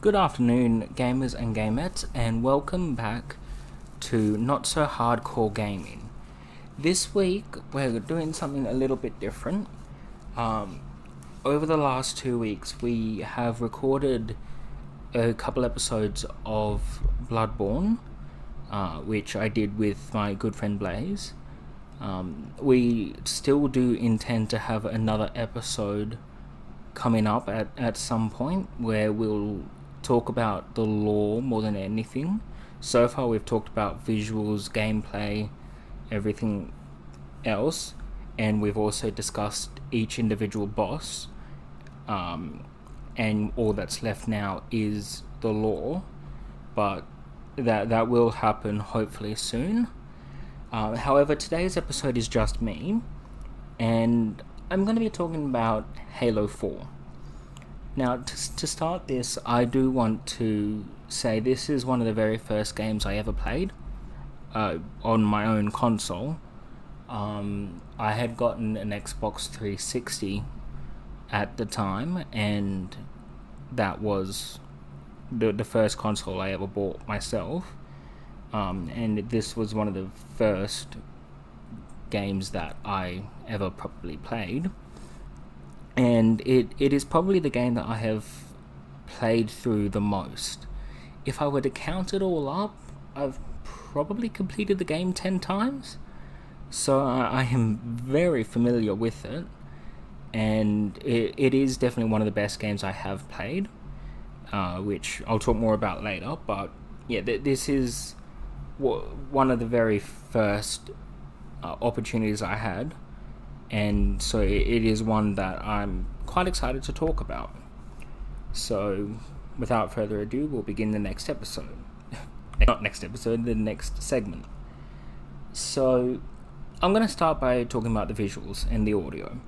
Good afternoon, gamers and gamettes, and welcome back to Not So Hardcore Gaming. This week, we're doing something a little bit different. Over the last 2 weeks, we have recorded a couple episodes of Bloodborne, which I did with my good friend Blaze. We still do intend to have another episode coming up at some point where we'll talk about the lore more than anything. So far we've talked about visuals, gameplay, everything else, and we've also discussed each individual boss, and all that's left now is the lore, but that will happen hopefully soon. However, today's episode is just me, and I'm going to be talking about Halo 4. Now, to start this, I do want to say this is one of the very first games I ever played on my own console. I had gotten an Xbox 360 at the time, and that was the first console I ever bought myself. And this was one of the first games that I ever properly played. And it is probably the game that I have played through the most. If I were to count it all up, I've probably completed the game 10 times. So I am very familiar with it. And it is definitely one of the best games I have played, which I'll talk more about later. But yeah, this is one of the very first opportunities I had. And so it is one that I'm quite excited to talk about. So, without further ado, we'll begin the next episode. Not next episode, the next segment. So, I'm going to start by talking about the visuals and the audio.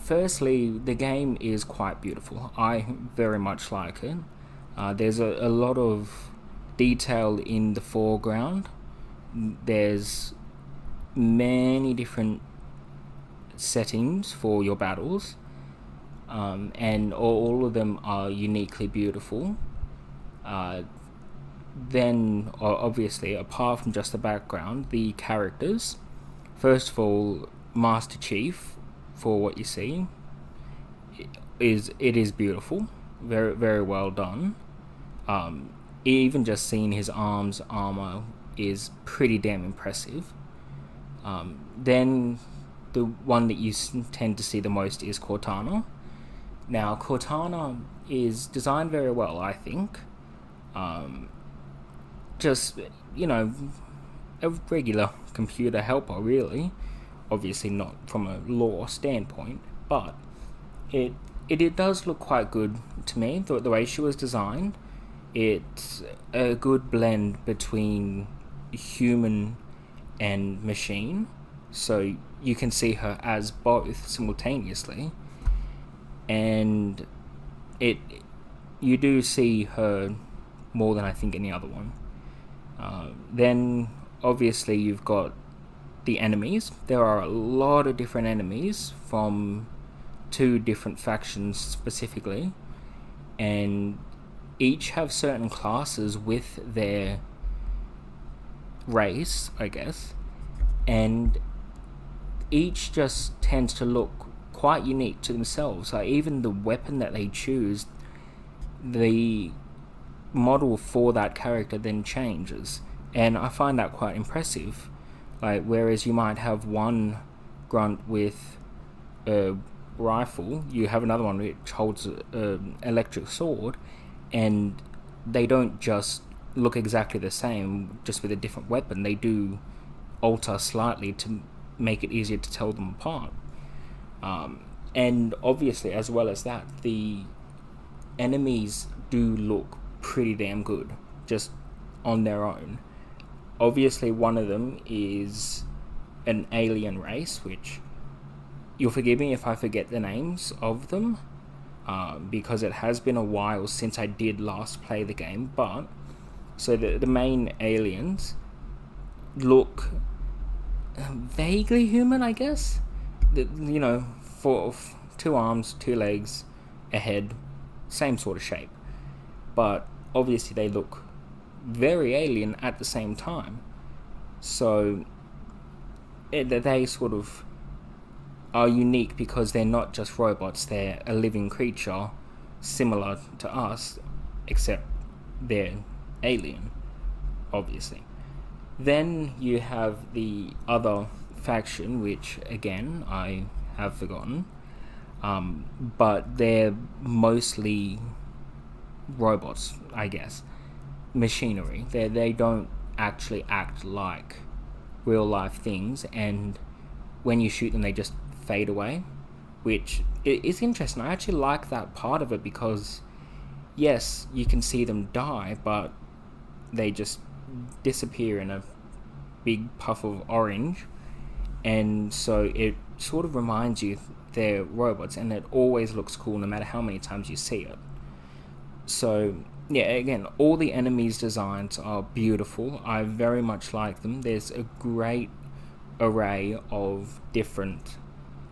Firstly, the game is quite beautiful. I very much like it. There's a lot of detail in the foreground. There's many different settings for your battles, and all of them are uniquely beautiful. Then obviously, apart from just the background, the characters, first of all, Master Chief, for what you see, it is beautiful, very very well done. Even just seeing his armor is pretty damn impressive. Then the one that you tend to see the most is Cortana. Now, Cortana is designed very well, I think. Just, a regular computer helper, really. Obviously not from a lore standpoint, but it does look quite good to me, the way she was designed. It's a good blend between human and machine, so you can see her as both simultaneously, and you do see her more than I think any other one. Then obviously you've got the enemies. There are a lot of different enemies from 2 different factions specifically, and each have certain classes with their race, I guess, and each just tends to look quite unique to themselves. Like, even the weapon that they choose, the model for that character then changes, and I find that quite impressive. Like, whereas you might have one grunt with a rifle, you have another one which holds an electric sword, and they don't just look exactly the same just with a different weapon. They do alter slightly to make it easier to tell them apart. And obviously, as well as that, the enemies do look pretty damn good just on their own. Obviously, one of them is an alien race, which you'll forgive me if I forget the names of them, because it has been a while since I did last play the game. But so the main aliens look vaguely human, I guess. For 2 arms, 2 legs, a head, same sort of shape. but obviously they look very alien at the same time. So they sort of are unique because they're not just robots, they're a living creature similar to us, except they're alien, obviously. Then you have the other faction, which again I have forgotten, but they're mostly robots, I guess, machinery. They don't actually act like real life things, and when you shoot them, they just fade away, which is interesting. I actually like that part of it because, yes, you can see them die, but they just disappear in a big puff of orange, and so it sort of reminds you they're robots, and it always looks cool no matter how many times you see it. So yeah, again, all the enemies' designs are beautiful. I very much like them. There's a great array of different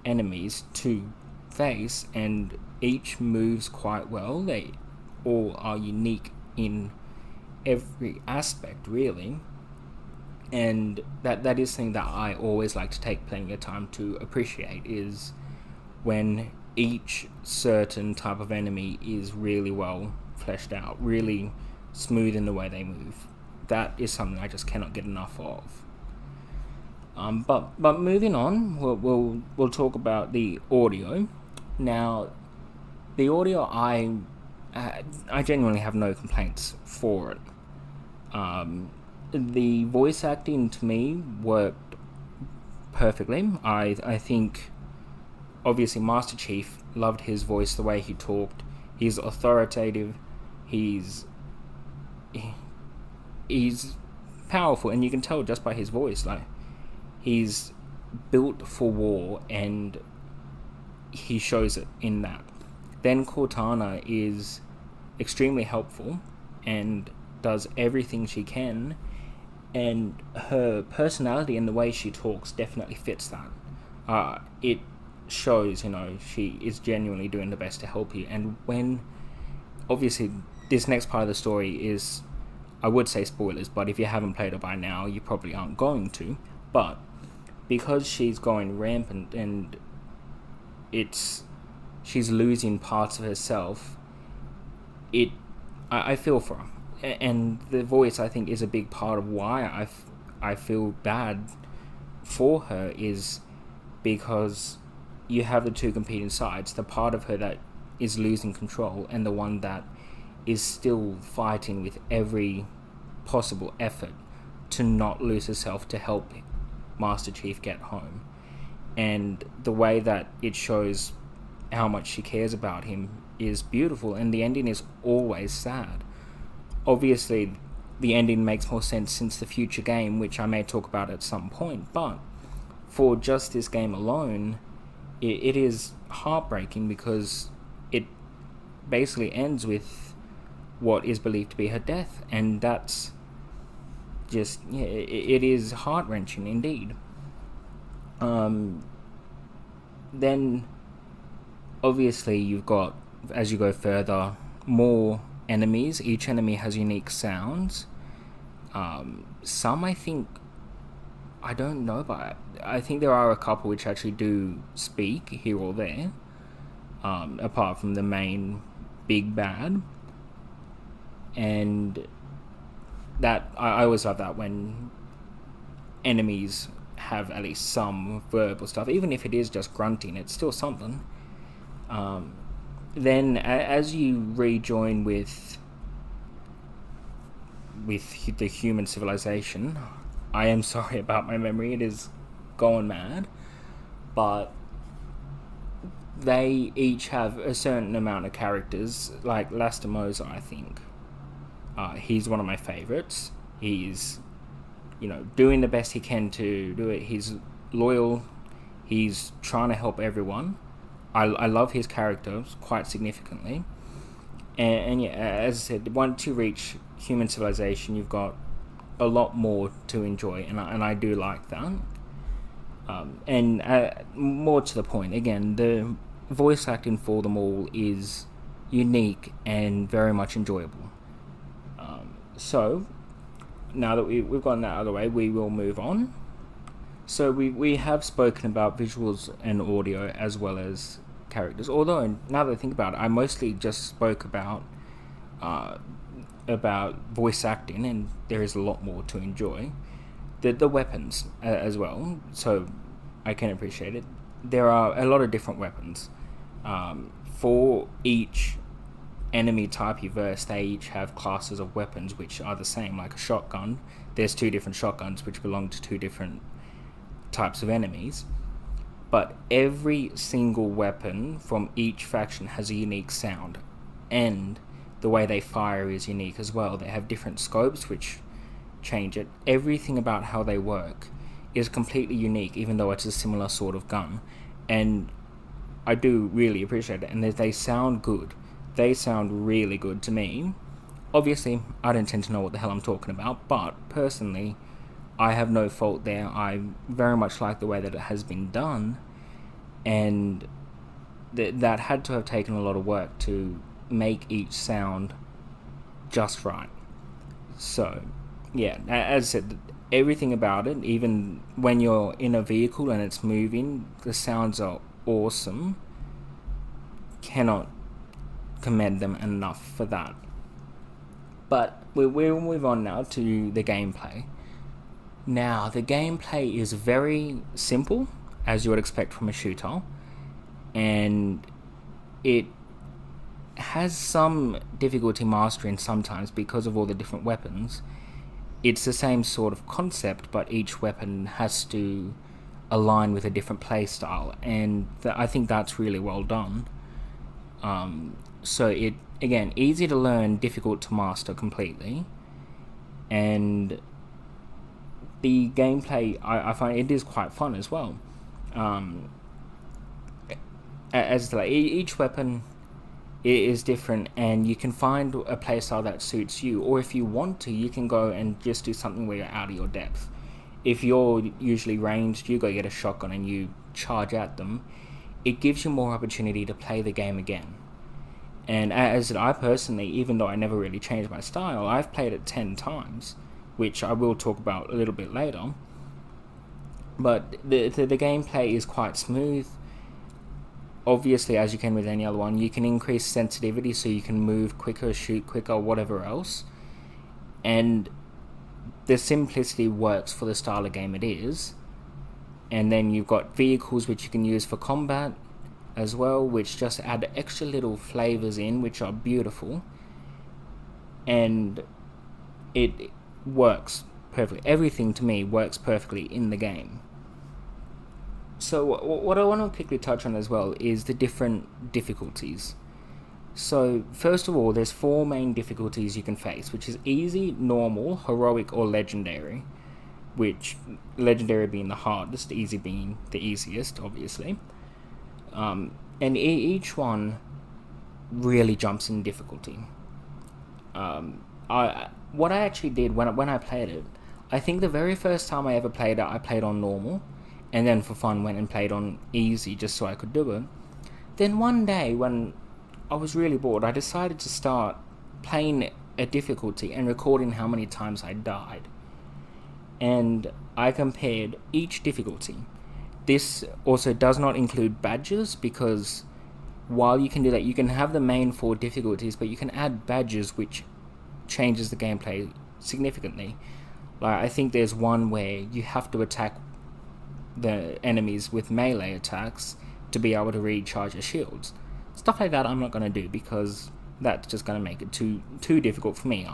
enemies to face, and each moves quite well. They all are unique in every aspect, really, and that is something that I always like to take plenty of time to appreciate, is when each certain type of enemy is really well fleshed out, really smooth in the way they move. That is something I just cannot get enough of. But moving on, we'll talk about the audio. Now, the audio, I genuinely have no complaints for it. The voice acting to me worked perfectly. I think obviously Master Chief, loved his voice, the way he talked. He's authoritative. He's powerful, and you can tell just by his voice. Like, he's built for war, and he shows it in that. Then Cortana is extremely helpful and does everything she can, and her personality and the way she talks definitely fits that. It shows, she is genuinely doing the best to help you. And when, obviously, this next part of the story is, I would say spoilers, but if you haven't played it by now, you probably aren't going to. But because she's going rampant and she's losing parts of herself, I feel for her. And the voice, I think, is a big part of why I feel bad for her, is because you have the two competing sides, the part of her that is losing control and the one that is still fighting with every possible effort to not lose herself to help Master Chief get home. And the way that it shows how much she cares about him is beautiful, and the ending is always sad. Obviously, the ending makes more sense since the future game, which I may talk about at some point, but for just this game alone, it is heartbreaking because it basically ends with what is believed to be her death, and that's just, it is heart-wrenching indeed. Then obviously you've got, as you go further, more enemies. Each enemy has unique sounds. Some, I don't know, but I think there are a couple which actually do speak here or there, apart from the main big bad. And that, I always love that when enemies have at least some verbal stuff, even if it is just grunting, it's still something. Then as you rejoin with the human civilization, I am sorry about my memory, it is going mad, but they each have a certain amount of characters. Like Lastimosa, I think, he's one of my favorites. He's doing the best he can to do it. He's loyal, he's trying to help everyone. I love his character quite significantly. And yeah, as I said, once you reach human civilization, you've got a lot more to enjoy, and I do like that. And more to the point, again, the voice acting for them all is unique and very much enjoyable. So, now that we've gotten that out of the way, we will move on. So we have spoken about visuals and audio as well as characters. Although now that I think about it, I mostly just spoke about voice acting, and there is a lot more to enjoy. The weapons as well. So I can appreciate it. There are a lot of different weapons. For each enemy type you verse, they each have classes of weapons which are the same. Like a shotgun, there's 2 different shotguns which belong to 2 different types of enemies, but every single weapon from each faction has a unique sound, and the way they fire is unique as well. They have different scopes which change it. Everything about how they work is completely unique, even though it's a similar sort of gun, and I do really appreciate it. And they sound good. They sound really good to me. Obviously, I don't tend to know what the hell I'm talking about, but personally, I have no fault there. I very much like the way that it has been done, and that had to have taken a lot of work to make each sound just right. So, yeah, as I said, everything about it, even when you're in a vehicle and it's moving, the sounds are awesome. Cannot commend them enough for that. But we'll move on now to the gameplay. Now, the gameplay is very simple, as you would expect from a shooter, and it has some difficulty mastering sometimes because of all the different weapons. It's the same sort of concept, but each weapon has to align with a different playstyle, and I think that's really well done. So it, again, easy to learn, difficult to master completely, and the gameplay, I find it is quite fun as well. As like, each weapon is different, and you can find a playstyle that suits you, or if you want to, you can go and just do something where you're out of your depth. If you're usually ranged, you go get a shotgun and you charge at them. It gives you more opportunity to play the game again. And as I personally, even though I never really changed my style, I've played it 10 times, which I will talk about a little bit later. But the gameplay is quite smooth. Obviously, as you can with any other one, you can increase sensitivity so you can move quicker, shoot quicker, whatever else. And the simplicity works for the style of game it is. And then you've got vehicles which you can use for combat as well, which just add extra little flavors in, which are beautiful. And it works perfectly. Everything to me works perfectly in the game. So what I want to quickly touch on as well is the different difficulties. So first of all, there's 4 main difficulties you can face, which is easy, normal, heroic, or legendary. Which legendary being the hardest, easy being the easiest, obviously. And each one really jumps in difficulty. What I actually did when I played it, I think the very first time I ever played it, I played on normal, and then for fun went and played on easy just so I could do it. Then one day when I was really bored, I decided to start playing a difficulty and recording how many times I died. And I compared each difficulty. This also does not include badges, because while you can do that, you can have the main 4 difficulties, but you can add badges, which changes the gameplay significantly. Like, I think there's one where you have to attack the enemies with melee attacks to be able to recharge your shields. Stuff like that I'm not going to do, because that's just going to make it too difficult for me.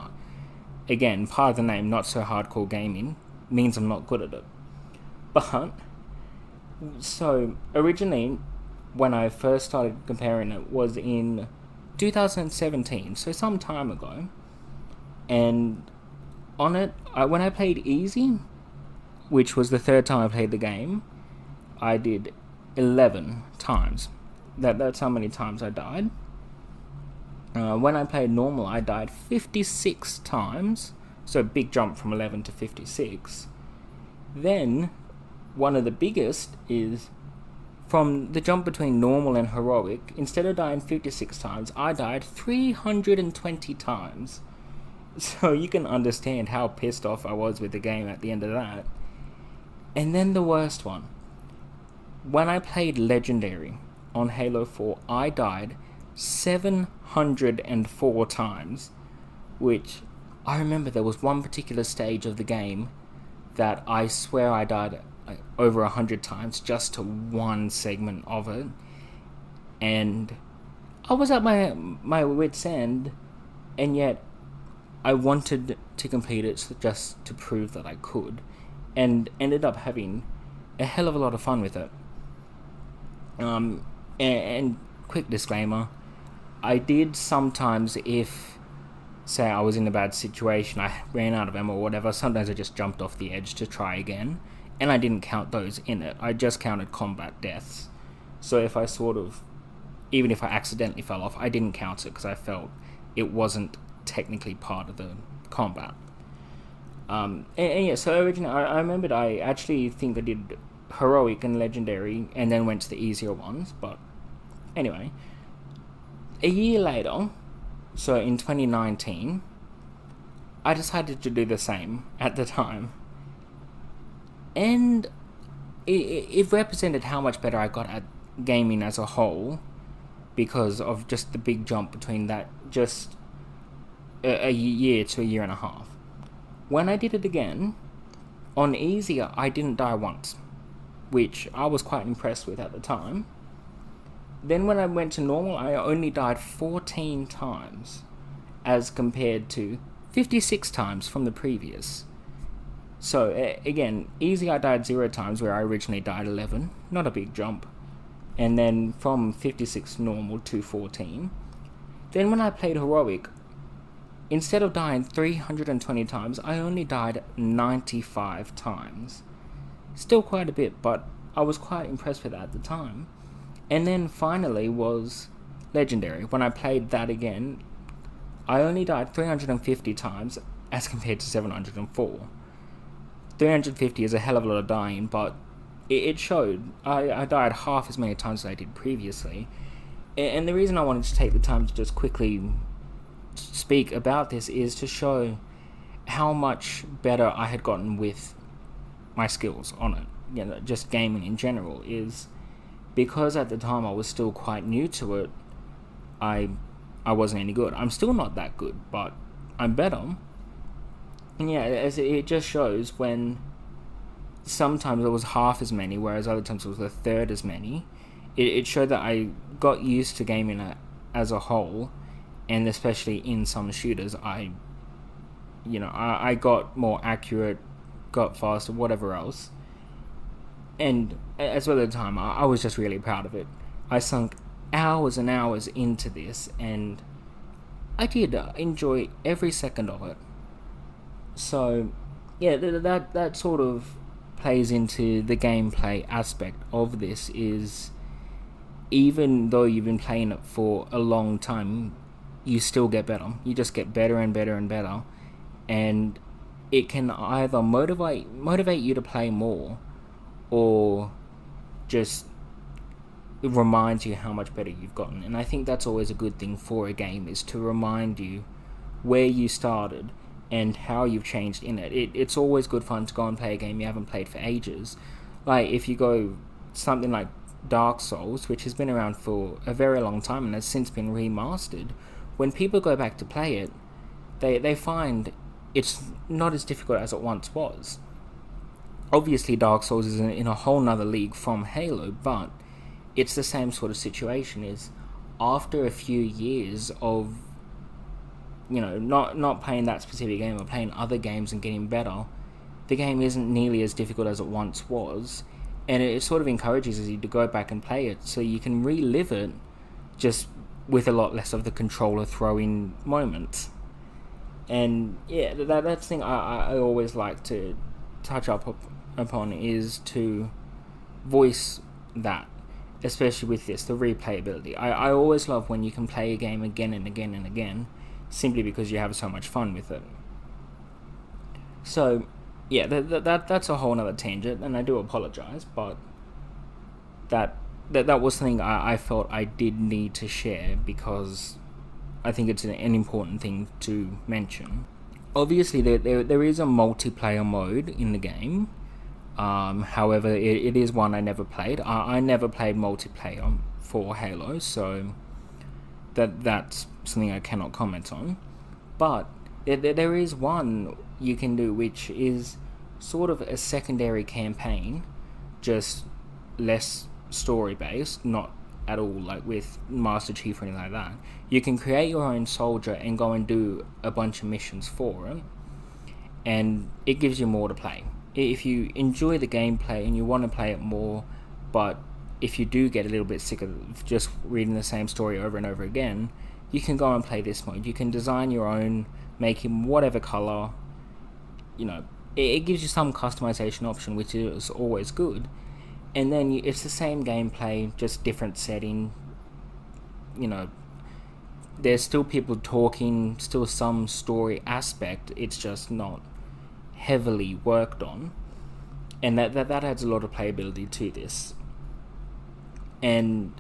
Again, part of the name, not so hardcore gaming, means I'm not good at it. But so originally, when I first started comparing it, was in 2017, so some time ago. And on it, when I played easy, which was the 3rd time I played the game, I did 11 times. That's how many times I died. When I played normal, I died 56 times, so a big jump from 11 to 56. Then, one of the biggest is from the jump between normal and heroic, instead of dying 56 times, I died 320 times. So you can understand how pissed off I was with the game at the end of that. And then the worst one. When I played Legendary on Halo 4, I died 704 times, which I remember there was one particular stage of the game that I swear I died over 100 times just to one segment of it, and I was at my wit's end, and yet I wanted to complete it just to prove that I could, and ended up having a hell of a lot of fun with it. And quick disclaimer, I did sometimes, if say I was in a bad situation, I ran out of ammo or whatever, sometimes I just jumped off the edge to try again, and I didn't count those in it. I just counted combat deaths. So if I even if I accidentally fell off, I didn't count it because I felt it wasn't technically part of the combat. And yeah, so originally I remembered I actually think I did heroic and legendary and then went to the easier ones, but anyway, a year later, so in 2019, I decided to do the same at the time, and it represented how much better I got at gaming as a whole because of just the big jump between that just a year to a year and a half. When I did it again, on easier, I didn't die once, which I was quite impressed with at the time. Then when I went to normal, I only died 14 times, as compared to 56 times from the previous. So, again, easy I died 0 times, where I originally died 11, not a big jump. And then from 56 normal to 14. Then when I played heroic, instead of dying 320 times, I only died 95 times. Still quite a bit, but I was quite impressed with that at the time. And then finally was Legendary. When I played that again, I only died 350 times as compared to 704. 350 is a hell of a lot of dying, but it showed. I died half as many times as I did previously. And the reason I wanted to take the time to just quickly speak about this is to show how much better I had gotten with my skills on it. You know, just gaming in general, is because at the time I was still quite new to it. I wasn't any good. I'm still not that good, but I'm better. And yeah, as it just shows when sometimes it was half as many, whereas other times it was a third as many. It showed that I got used to gaming as a whole, and especially in some shooters, I got more accurate, got faster, whatever else. And as well at the time, I was just really proud of it. I sunk hours and hours into this, and I did enjoy every second of it. So, yeah, that sort of plays into the gameplay aspect of this, is even though you've been playing it for a long time, you still get better. You just get better and better and better, and it can either motivate you to play more, or just reminds you how much better you've gotten. And I think that's always a good thing for a game, is to remind you where you started and how you've changed in it. It's always good fun to go and play a game you haven't played for ages. Like if you go something like Dark Souls, which has been around for a very long time and has since been remastered, when people go back to play it, they find it's not as difficult as it once was. Obviously Dark Souls is in a whole nother league from Halo, but it's the same sort of situation. Is after a few years of not playing that specific game or playing other games and getting better, the game isn't nearly as difficult as it once was, and it sort of encourages you to go back and play it so you can relive it, just with a lot less of the controller throwing moments. And yeah, that's the thing I always like to touch upon, is to voice that, especially with this, the replayability. I always love when you can play a game again and again and again, simply because you have so much fun with it. So yeah, that's a whole nother tangent, and I do apologize, but that that was something I felt I did need to share, because I think it's an important thing to mention. Obviously, there is a multiplayer mode in the game. However, it is one I never played. I never played multiplayer for Halo, so that's something I cannot comment on. But there is one you can do, which is sort of a secondary campaign, just less story based, not at all like with Master Chief or anything like that. You can create your own soldier and go and do a bunch of missions for it, and it gives you more to play. If you enjoy the gameplay and you want to play it more, but if you do get a little bit sick of just reading the same story over and over again, you can go and play this mode. You can design your own, make him whatever color. It gives you some customization option, which is always good. And then it's the same gameplay, just different setting. There's still people talking, still some story aspect. It's just not heavily worked on, and that adds a lot of playability to this. And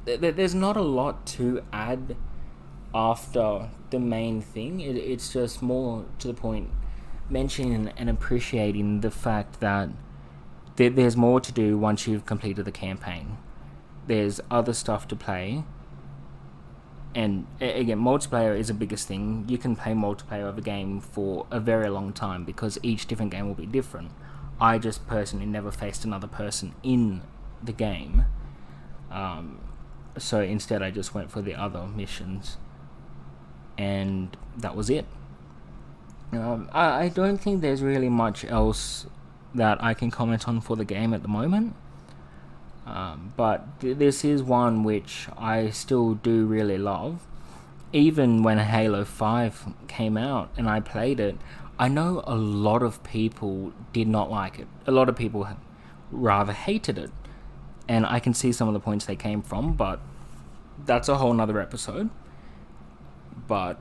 there's not a lot to add after the main thing. It's just more to the point, mentioning and appreciating the fact that there's more to do once you've completed the campaign. There's other stuff to play, and again, multiplayer is the biggest thing. You can play multiplayer of a game for a very long time, because each different game will be different. I just personally never faced another person in the game, so instead I just went for the other missions, and that was it. I don't think there's really much else that I can comment on for the game at the moment. But this is one which I still do really love. Even when Halo 5 came out and I played it, I know a lot of people did not like it. A lot of people rather hated it. And I can see some of the points they came from, but that's a whole nother episode. But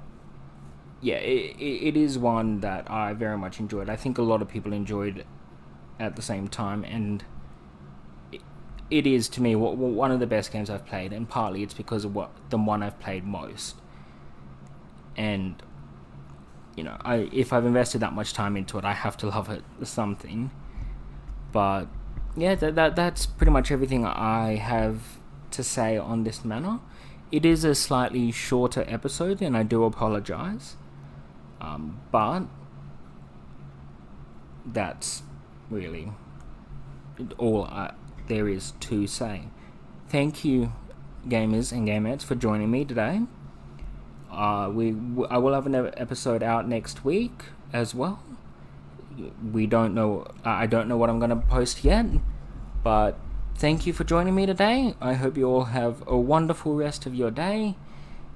yeah, it is one that I very much enjoyed. I think a lot of people enjoyed it at the same time, and it is, to me, one of the best games I've played, and partly it's because of the one I've played most. And if I've invested that much time into it, I have to love it something. But yeah, that's pretty much everything I have to say on this matter. It is a slightly shorter episode, and I do apologize. But that's really all there is to say. Thank you, gamers and gamettes, for joining me today. I will have an episode out next week as well. I don't know what I'm going to post yet, but thank you for joining me today. I hope you all have a wonderful rest of your day.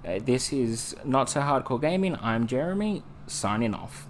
This is Not So Hardcore Gaming. I'm Jeremy, signing off.